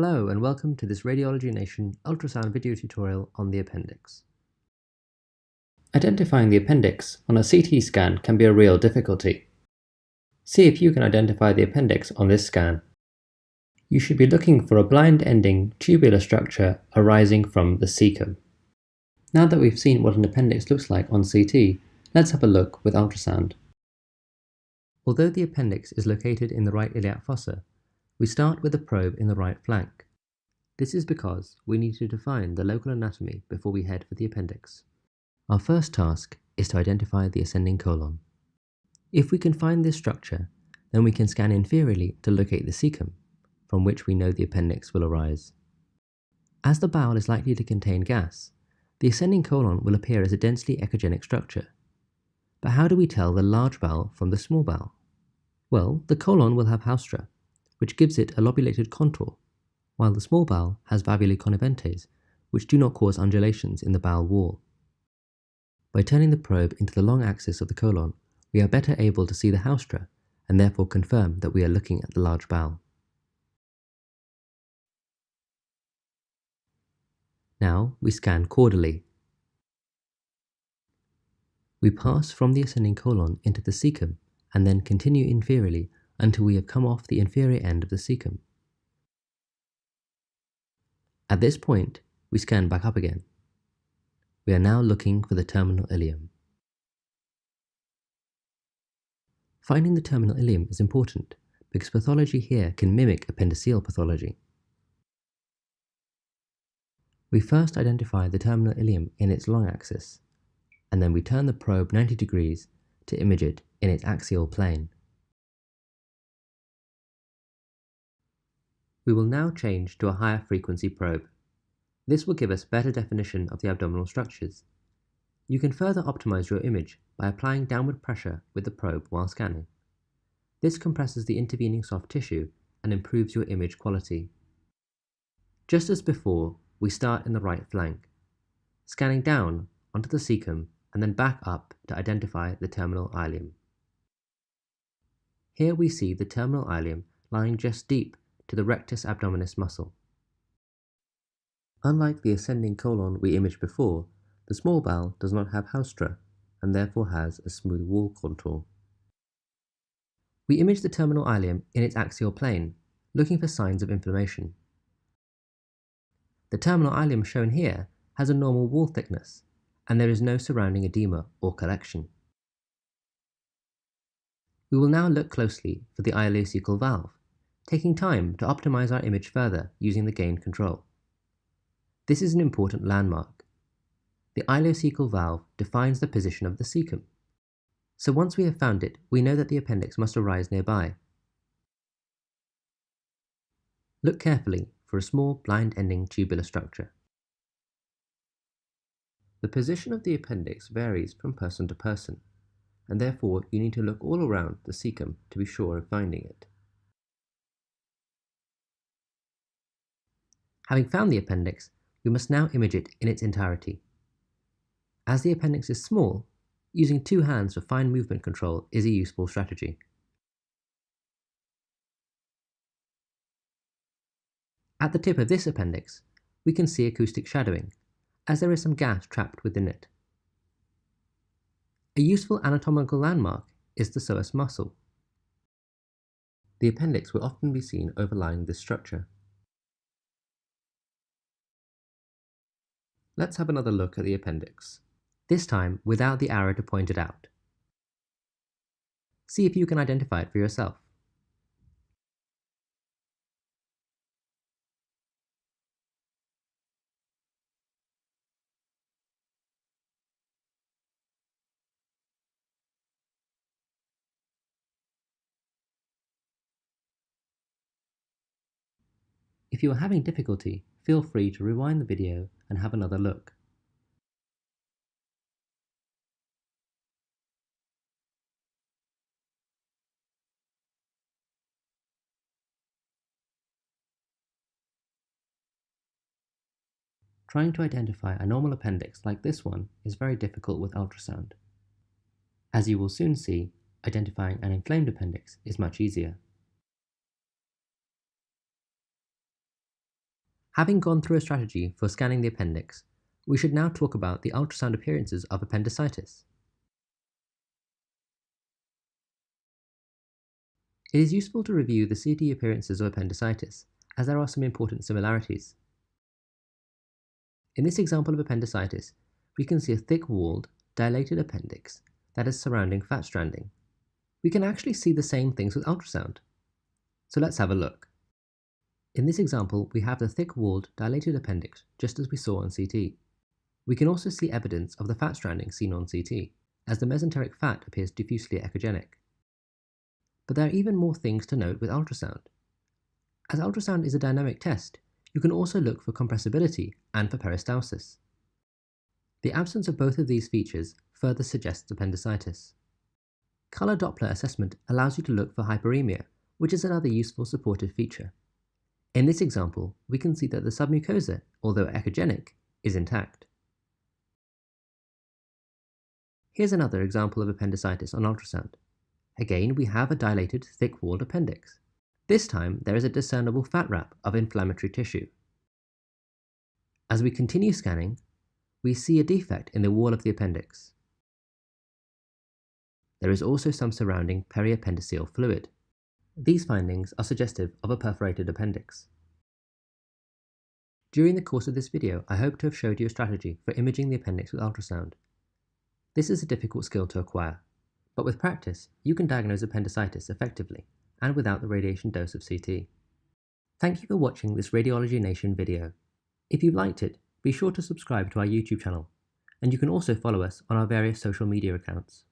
Hello and welcome to this Radiology Nation ultrasound video tutorial on the appendix. Identifying the appendix on a CT scan can be a real difficulty. See if you can identify the appendix on this scan. You should be looking for a blind-ending tubular structure arising from the cecum. Now that we've seen what an appendix looks like on CT, let's have a look with ultrasound. Although the appendix is located in the right iliac fossa, we start with a probe in the right flank. This is because we need to define the local anatomy before we head for the appendix. Our first task is to identify the ascending colon. If we can find this structure, then we can scan inferiorly to locate the cecum, from which we know the appendix will arise. As the bowel is likely to contain gas, the ascending colon will appear as a densely echogenic structure. But how do we tell the large bowel from the small bowel? Well, the colon will have haustra, which gives it a lobulated contour, while the small bowel has valvulae conniventes, which do not cause undulations in the bowel wall. By turning the probe into the long axis of the colon, we are better able to see the haustra and therefore confirm that we are looking at the large bowel. Now we scan caudally. We pass from the ascending colon into the cecum and then continue inferiorly until we have come off the inferior end of the cecum. At this point, we scan back up again. We are now looking for the terminal ileum. Finding the terminal ileum is important because pathology here can mimic appendiceal pathology. We first identify the terminal ileum in its long axis, and then we turn the probe 90 degrees to image it in its axial plane. We will now change to a higher frequency probe. This will give us better definition of the abdominal structures. You can further optimize your image by applying downward pressure with the probe while scanning. This compresses the intervening soft tissue and improves your image quality. Just as before, we start in the right flank, scanning down onto the cecum and then back up to identify the terminal ileum. Here we see the terminal ileum lying just deep to the rectus abdominis muscle. Unlike the ascending colon we imaged before, the small bowel does not have haustra and therefore has a smooth wall contour. We image the terminal ileum in its axial plane, looking for signs of inflammation. The terminal ileum shown here has a normal wall thickness, and there is no surrounding edema or collection. We will now look closely for the ileocecal valve, taking time to optimize our image further using the gain control. This is an important landmark. The ileocecal valve defines the position of the cecum. So once we have found it, we know that the appendix must arise nearby. Look carefully for a small blind-ending tubular structure. The position of the appendix varies from person to person, and therefore you need to look all around the cecum to be sure of finding it. Having found the appendix, we must now image it in its entirety. As the appendix is small, using two hands for fine movement control is a useful strategy. At the tip of this appendix, we can see acoustic shadowing, as there is some gas trapped within it. A useful anatomical landmark is the psoas muscle. The appendix will often be seen overlying this structure. Let's have another look at the appendix, this time without the arrow to point it out. See if you can identify it for yourself. If you are having difficulty, feel free to rewind the video and have another look. Trying to identify a normal appendix like this one is very difficult with ultrasound. As you will soon see, identifying an inflamed appendix is much easier. Having gone through a strategy for scanning the appendix, we should now talk about the ultrasound appearances of appendicitis. It is useful to review the CT appearances of appendicitis, as there are some important similarities. In this example of appendicitis, we can see a thick-walled, dilated appendix that is surrounding fat stranding. We can actually see the same things with ultrasound. So let's have a look. In this example, we have the thick-walled, dilated appendix just as we saw on CT. We can also see evidence of the fat stranding seen on CT, as the mesenteric fat appears diffusely echogenic. But there are even more things to note with ultrasound. As ultrasound is a dynamic test, you can also look for compressibility and for peristalsis. The absence of both of these features further suggests appendicitis. Color Doppler assessment allows you to look for hyperemia, which is another useful supportive feature. In this example, we can see that the submucosa, although echogenic, is intact. Here's another example of appendicitis on ultrasound. Again, we have a dilated, thick-walled appendix. This time, there is a discernible fat wrap of inflammatory tissue. As we continue scanning, we see a defect in the wall of the appendix. There is also some surrounding periappendiceal fluid. These findings are suggestive of a perforated appendix. During the course of this video, I hope to have showed you a strategy for imaging the appendix with ultrasound. This is a difficult skill to acquire, but with practice, you can diagnose appendicitis effectively and without the radiation dose of CT. Thank you for watching this Radiology Nation video. If you liked it, be sure to subscribe to our YouTube channel, and you can also follow us on our various social media accounts.